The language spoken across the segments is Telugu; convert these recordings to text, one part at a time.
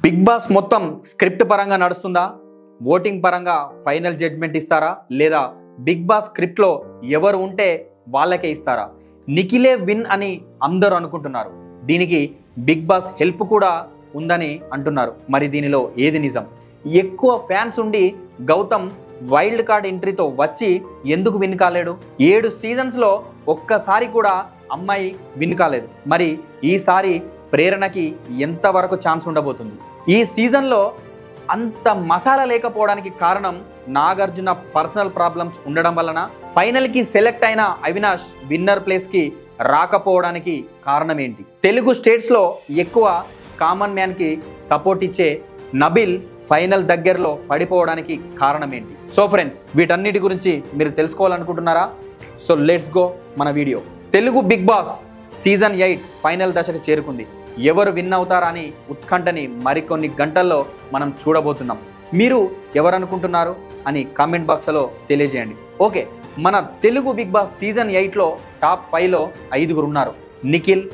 బిగ్ బాస్ మొత్తం స్క్రిప్ట్ పరంగా నడుస్తుందా? ఓటింగ్ పరంగా ఫైనల్ జడ్జ్మెంట్ ఇస్తారా? లేదా బిగ్ బాస్ స్క్రిప్ట్లో ఎవరు ఉంటే వాళ్ళకే ఇస్తారా? నిఖిలే విన్ అని అందరూ అనుకుంటున్నారు. దీనికి బిగ్ బాస్ హెల్ప్ కూడా ఉందని అంటున్నారు. మరి దీనిలో ఏది నిజం? ఎక్కువ ఫ్యాన్స్ ఉండి గౌతమ్ వైల్డ్ కార్డ్ ఎంట్రీతో వచ్చి ఎందుకు విన్ కాలేడు? 7 సీజన్స్లో ఒక్కసారి కూడా అమ్మాయి విన్ కాలేదు. మరి ఈసారి ప్రేరణకి ఎంతవరకు ఛాన్స్ ఉండబోతుంది? ఈ సీజన్లో అంత మసాలా లేకపోవడానికి కారణం నాగార్జున పర్సనల్ ప్రాబ్లమ్స్ ఉండడం వలన? ఫైనల్కి సెలెక్ట్ అయిన అవినాష్ విన్నర్ ప్లేస్కి రాకపోవడానికి కారణం ఏంటి? తెలుగు స్టేట్స్లో ఎక్కువ కామన్ మ్యాన్కి సపోర్ట్ ఇచ్చే నబిల్ ఫైనల్ దగ్గరలో పడిపోవడానికి కారణం ఏంటి? సో ఫ్రెండ్స్, వీటన్నిటి గురించి మీరు తెలుసుకోవాలనుకుంటున్నారా? సో లెట్స్ గో మన video. Telugu Bigg Boss season 8 final దశకు చేరుకుంది. ఎవరు విన్ అవుతారా అని ఉత్కంఠని మరికొన్ని గంటల్లో మనం చూడబోతున్నాం. మీరు ఎవరు అనుకుంటున్నారు అని కామెంట్ బాక్స్లో తెలియజేయండి. ఓకే, మన తెలుగు బిగ్ బాస్ సీజన్ 8లో టాప్ 5లో 5గురు ఉన్నారు. నిఖిల్,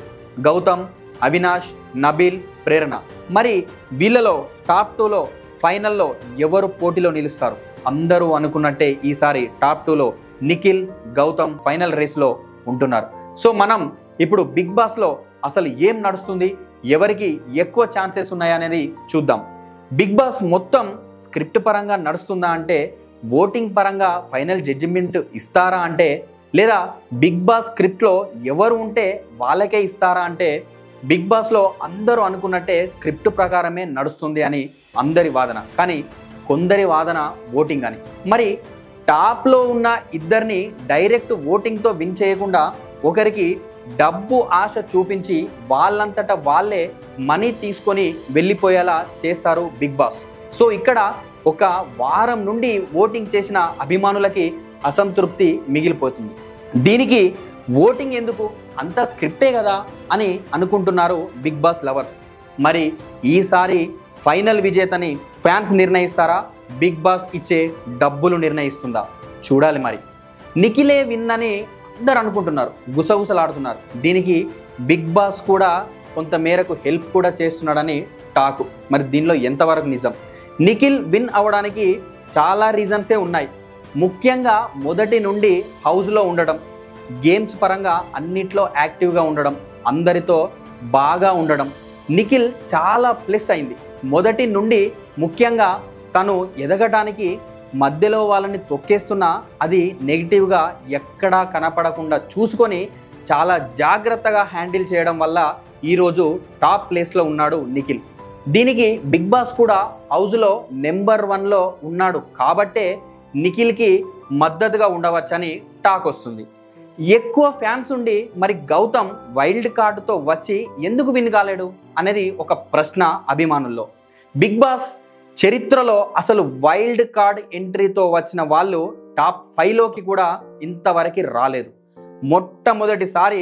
గౌతమ్, అవినాష్, నబిల్, ప్రేరణ. మరి వీళ్ళలో టాప్ 2లో ఫైనల్లో ఎవరు పోటీలో నిలుస్తారు? అందరూ అనుకున్నట్టే ఈసారి టాప్ 2లో నిఖిల్, గౌతమ్ ఫైనల్ రేస్లో ఉంటున్నారు. సో మనం ఇప్పుడు బిగ్ బాస్లో అసలు ఏం నడుస్తుంది, ఎవరికి ఎక్కువ ఛాన్సెస్ ఉన్నాయనేది చూద్దాం. బిగ్ బాస్ మొత్తం స్క్రిప్ట్ పరంగా నడుస్తుందా అంటే, ఓటింగ్ పరంగా ఫైనల్ జడ్జిమెంట్ ఇస్తారా అంటే, లేదా బిగ్ బాస్ స్క్రిప్ట్లో ఎవరు ఉంటే వాళ్ళకే ఇస్తారా అంటే, బిగ్ బాస్లో అందరూ అనుకున్నట్టే స్క్రిప్ట్ ప్రకారమే నడుస్తుంది అని అందరి వాదన. కానీ కొందరి వాదన ఓటింగ్ అని. మరి టాప్లో ఉన్న ఇద్దరిని డైరెక్ట్ ఓటింగ్తో విన్ చేయకుండా ఒకరికి డబ్బు ఆశ చూపించి వాళ్ళంతటా వాళ్ళే మనీ తీసుకొని వెళ్ళిపోయేలా చేస్తారు బిగ్ బాస్. సో ఇక్కడ ఒక వారం నుండి ఓటింగ్ చేసిన అభిమానులకి అసంతృప్తి మిగిలిపోతుంది. దీనికి ఓటింగ్ ఎందుకు, అంత స్క్రిప్టే కదా అని అనుకుంటున్నారు బిగ్ బాస్ లవర్స్. మరి ఈసారి ఫైనల్ విజేతని ఫ్యాన్స్ నిర్ణయిస్తారా? బిగ్ బాస్ ఇచ్చే డబ్బులు నిర్ణయిస్తుందా? చూడాలి. మరి నిఖిలే విన్ అని అందరు అనుకుంటున్నారు, గుసగుసలాడుతున్నారు. దీనికి బిగ్ బాస్ కూడా కొంత మేరకు హెల్ప్ కూడా చేస్తున్నాడని టాకు. మరి దీనిలో ఎంతవరకు నిజం? నిఖిల్ విన్ అవ్వడానికి చాలా రీజన్సే ఉన్నాయి. ముఖ్యంగా మొదటి నుండి హౌస్లో ఉండడం, గేమ్స్ పరంగా అన్నిట్లో యాక్టివ్గా ఉండడం, అందరితో బాగా ఉండడం నిఖిల్ చాలా ప్లస్ అయింది. మొదటి నుండి ముఖ్యంగా తను ఎదగడానికి మధ్యలో వాళ్ళని తొక్కేస్తున్నా అది నెగిటివ్గా ఎక్కడా కనపడకుండా చూసుకొని చాలా జాగ్రత్తగా హ్యాండిల్ చేయడం వల్ల ఈరోజు టాప్ ప్లేస్లో ఉన్నాడు నిఖిల్. దీనికి బిగ్ బాస్ కూడా హౌస్లో నెంబర్ 1లో ఉన్నాడు కాబట్టే నిఖిల్కి మద్దతుగా ఉండవచ్చని టాక్ వస్తుంది. ఎక్కువ ఫ్యాన్స్ ఉండి మరి గౌతమ్ వైల్డ్ కార్డుతో వచ్చి ఎందుకు విన్ కాలేడు అనేది ఒక ప్రశ్న అభిమానుల్లో. బిగ్ బాస్ చరిత్రలో అసలు వైల్డ్ కార్డ్ ఎంట్రీతో వచ్చిన వాళ్ళు టాప్ 5లోకి కూడా ఇంతవరకు రాలేదు. మొట్టమొదటిసారి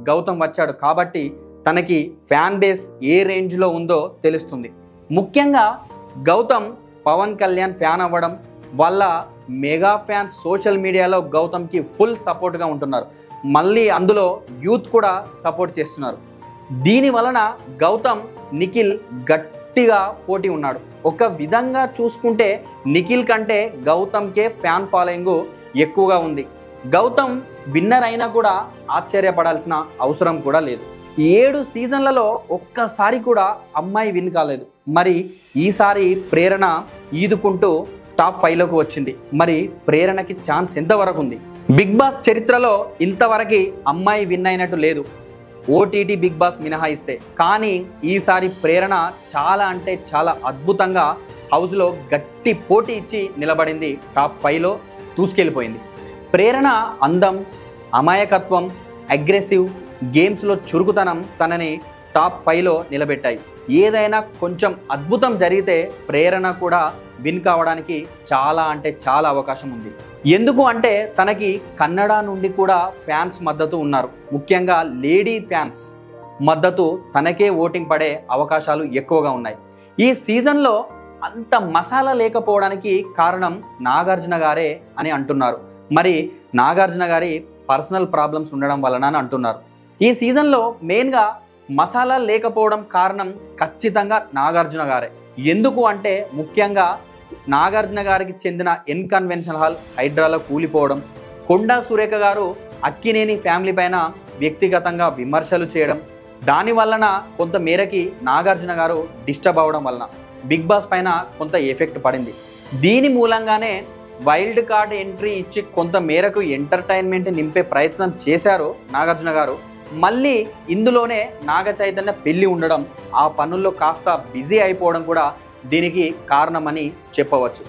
గౌతమ్ వచ్చాడు కాబట్టి తనకి ఫ్యాన్ బేస్ ఏ రేంజ్లో ఉందో తెలుస్తుంది. ముఖ్యంగా గౌతమ్ పవన్ కళ్యాణ్ ఫ్యాన్ అవ్వడం వల్ల మెగా ఫ్యాన్స్ సోషల్ మీడియాలో గౌతమ్కి ఫుల్ సపోర్ట్గా ఉంటున్నారు. మళ్ళీ అందులో యూత్ కూడా సపోర్ట్ చేస్తున్నారు. దీని వలన గౌతమ్ నిఖిల్ గట్టిగా పోటీ ఉన్నాడు. ఒక విధంగా చూసుకుంటే నిఖిల్ కంటే గౌతమ్కే ఫ్యాన్ ఫాలోయింగ్ ఎక్కువగా ఉంది. గౌతమ్ విన్నర్ అయినా కూడా ఆశ్చర్యపడాల్సిన అవసరం కూడా లేదు. 7 సీజన్లలో ఒక్కసారి కూడా అమ్మాయి విన్ కాలేదు. మరి ఈసారి ప్రేరణ ఈదుకుంటూ టాప్ 5లోకి వచ్చింది. మరి ప్రేరణకి ఛాన్స్ ఎంతవరకు ఉంది? బిగ్ బాస్ చరిత్రలో ఇంతవరకు అమ్మాయి విన్ అయినట్టు లేదు, ఓటీటీ బిగ్ బాస్ మినహాయిస్తే. కానీ ఈసారి ప్రేరణ చాలా అంటే చాలా అద్భుతంగా హౌస్లో గట్టి పోటీ ఇచ్చి నిలబడింది. టాప్ 5లో దూసుకెళ్ళిపోయింది. ప్రేరణ అందం, అమాయకత్వం, అగ్రెసివ్, గేమ్స్లో చురుకుతనం తనని టాప్ 5లో నిలబెట్టాయి. ఏదైనా కొంచెం అద్భుతం జరిగితే ప్రేరణ కూడా విన్ కావడానికి చాలా అంటే చాలా అవకాశం ఉంది. ఎందుకు అంటే తనకి కన్నడ నుండి కూడా ఫ్యాన్స్ మద్దతు ఉన్నారు. ముఖ్యంగా లేడీ ఫ్యాన్స్ మద్దతు తనకే ఓటింగ్ పడే అవకాశాలు ఎక్కువగా ఉన్నాయి. ఈ సీజన్లో అంత మసాలా లేకపోవడానికి కారణం నాగార్జున గారే అని అంటున్నారు. మరి నాగార్జున గారి పర్సనల్ ప్రాబ్లమ్స్ ఉండడం వలన అని అంటున్నారు. ఈ సీజన్లో మెయిన్గా మసాలా లేకపోవడం కారణం ఖచ్చితంగా నాగార్జున గారే. ఎందుకు అంటే ముఖ్యంగా నాగార్జున గారికి చెందిన N convention hall హైడ్రాలో కూలిపోవడం, Konda Surekha గారు అక్కినేని ఫ్యామిలీ పైన వ్యక్తిగతంగా విమర్శలు చేయడం, దాని వలన కొంత మేరకి నాగార్జున గారు డిస్టర్బ్ అవ్వడం వలన బిగ్ బాస్ పైన కొంత ఎఫెక్ట్ పడింది. దీని మూలంగానే వైల్డ్ కార్డ్ ఎంట్రీ ఇచ్చి కొంత మేరకు ఎంటర్టైన్మెంట్ నింపే ప్రయత్నం చేశారు నాగార్జున గారు. మళ్ళీ ఇందులోనే నాగ చైతన్య పెళ్ళి ఉండడం, ఆ పనుల్లో కాస్త బిజీ అయిపోవడం కూడా దీనికి కారణమని చెప్పవచ్చు.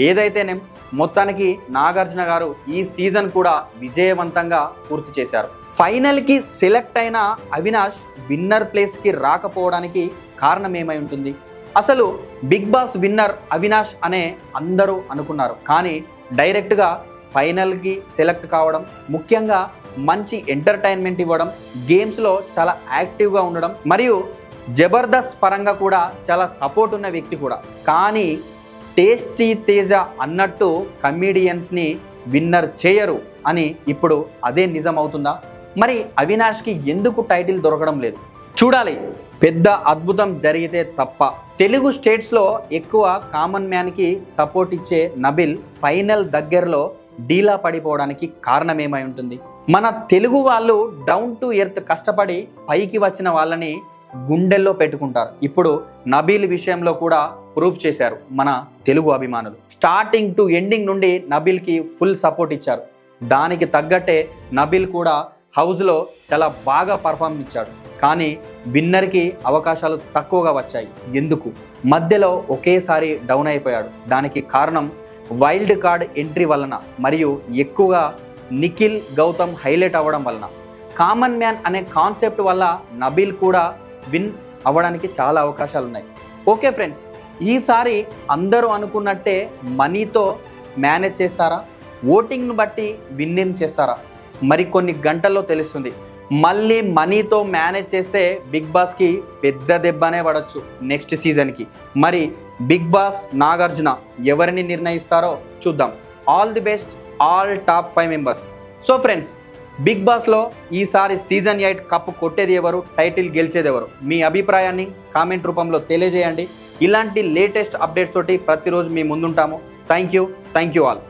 ఏదైతేనే మొత్తానికి నాగార్జున గారు ఈ సీజన్ కూడా విజయవంతంగా పూర్తి చేశారు. ఫైనల్కి సెలెక్ట్ అయిన అవినాష్ విన్నర్ ప్లేస్కి రాకపోవడానికి కారణం ఏమై ఉంటుంది? అసలు బిగ్ బాస్ విన్నర్ అవినాష్ అనే అందరూ అనుకున్నారు, కానీ డైరెక్ట్గా ఫైనల్కి సెలెక్ట్ కావడం, ముఖ్యంగా మంచి ఎంటర్టైన్మెంట్ ఇవ్వడం, గేమ్స్లో చాలా యాక్టివ్గా ఉండడం, మరియు జబర్దస్త్ పరంగా కూడా చాలా సపోర్ట్ ఉన్న వ్యక్తి కూడా. కానీ టేస్టీ తేజ అన్నట్టు కమీడియన్స్ని విన్నర్ చేయరు అని ఇప్పుడు అదే నిజం అవుతుందా? మరి అవినాష్కి ఎందుకు టైటిల్ దొరకడం లేదు? చూడాలి. పెద్ద అద్భుతం జరిగితే తప్ప. తెలుగు స్టేట్స్లో ఎక్కువ కామన్ మ్యాన్కి సపోర్ట్ ఇచ్చే నబిల్ ఫైనల్ దగ్గరలో డీలా పడిపోవడానికి కారణం ఏమై ఉంటుంది? మన తెలుగు వాళ్ళు డౌన్ టు ఎర్త్ కష్టపడి పైకి వచ్చిన వాళ్ళని గుండెల్లో పెట్టుకుంటారు. ఇప్పుడు నబీల్ విషయంలో కూడా ప్రూఫ్ చేశారు మన తెలుగు అభిమానులు. స్టార్టింగ్ టు ఎండింగ్ నుండి నబీల్కి ఫుల్ సపోర్ట్ ఇచ్చారు. దానికి తగ్గట్టే నబీల్ కూడా హౌస్లో చాలా బాగా పర్ఫార్మ్ ఇచ్చాడు. కానీ విన్నర్కి అవకాశాలు తక్కువగా వచ్చాయి. ఎందుకు? మధ్యలో ఒకేసారి డౌన్ అయిపోయాడు. దానికి కారణం వైల్డ్ కార్డ్ ఎంట్రీ వలన, మరియు ఎక్కువగా నిఖిల్ గౌతమ్ హైలైట్ అవ్వడం వలన. కామన్ మ్యాన్ అనే కాన్సెప్ట్ వల్ల నబీల్ కూడా విన్ అవ్వడానికి చాలా అవకాశాలు ఉన్నాయి. ఓకే ఫ్రెండ్స్, ఈసారి అందరూ అనుకున్నట్టే మనీతో మేనేజ్ చేస్తారా? ఓటింగ్ను బట్టి విన్నింగ్ చేస్తారా? మరికొన్ని గంటల్లో తెలుస్తుంది. మళ్ళీ మనీతో మేనేజ్ చేస్తే బిగ్ బాస్కి పెద్ద దెబ్బనే పడవచ్చు నెక్స్ట్ సీజన్కి. మరి బిగ్ బాస్ నాగార్జున ఎవరిని నిర్ణయిస్తారో చూద్దాం. All the best all top 5 members. So friends, Bigg బాస్లో ఈసారి సీజన్ 8 కప్ కొట్టేది ఎవరు, టైటిల్ గెలిచేది ఎవరు? మీ అభిప్రాయాన్ని కామెంట్ రూపంలో తెలియజేయండి. ఇలాంటి లేటెస్ట్ అప్డేట్స్ తోటి ప్రతిరోజు మీ ముందుంటాము. Thank you all.